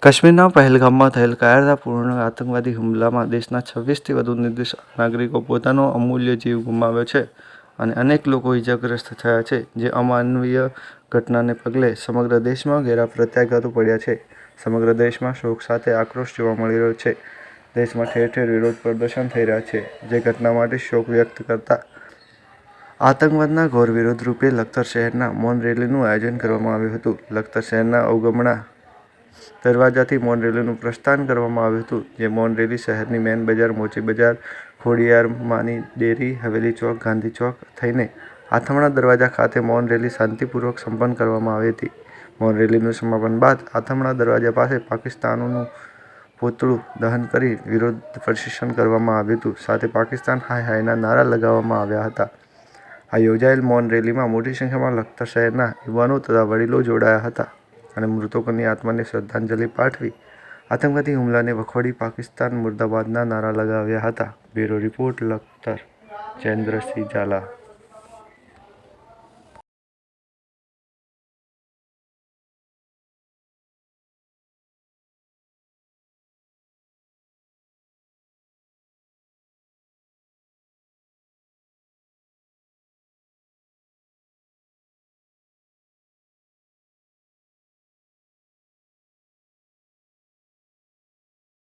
કાશ્મીરના પહેલગામમાં થયેલ કાયરતાપૂર્ણ આતંકવાદી હુમલામાં દેશના 26થી વધુ નિર્દોષ નાગરિકો પોતાનો અમૂલ્ય જીવ ગુમાવ્યો છે અને અનેક લોકો ઇજાગ્રસ્ત થયા છે. જે અમાનવીય ઘટનાને પગલે સમગ્ર દેશમાં ઘેરા પ્રત્યાઘાતો પડ્યા છે. સમગ્ર દેશમાં શોક સાથે આક્રોશ જોવા મળી રહ્યો છે. દેશમાં ઠેર ઠેર વિરોધ પ્રદર્શન થઈ રહ્યા છે. જે ઘટના માટે શોક વ્યક્ત કરતા આતંકવાદના ઘોર વિરોધ રૂપે લખતર શહેરના મૌન રેલીનું આયોજન કરવામાં આવ્યું હતું. લખતર શહેરના અવગમણા દરવાજાથી મૌન રેલીનું પ્રસ્થાન કરવામાં આવ્યું હતું. જે મૌન રેલી શહેરની મેન બજાર, મોચી બજાર, ખોડિયાર માની ડેરી, હવેલી ચોક, ગાંધી ચોક થઈને આથમણા દરવાજા ખાતે મૌન રેલી શાંતિપૂર્વક સંપન્ન કરવામાં આવી હતી. મૌન રેલીનું સમાપન બાદ આથમણા દરવાજા પાસે પાકિસ્તાનનું પૂતળું દહન કરી વિરોધ પ્રદર્શન કરવામાં આવ્યું હતું. સાથે પાકિસ્તાન હાય હાયના નારા લગાવવામાં આવ્યા હતા. આ યોજાયેલ મૌન રેલીમાં મોટી સંખ્યામાં લખતર શહેરના યુવાનો તથા વડીલો જોડાયા હતા અને મૃતકોની આત્માને શ્રદ્ધાંજલિ પાઠવી આતંકવાદી હુમલાને વખોડી પાકિસ્તાન મુર્દાબાદના નારા લગાવ્યા હતા. Bureau report Lakhtar, Jayendrasinh Jhala.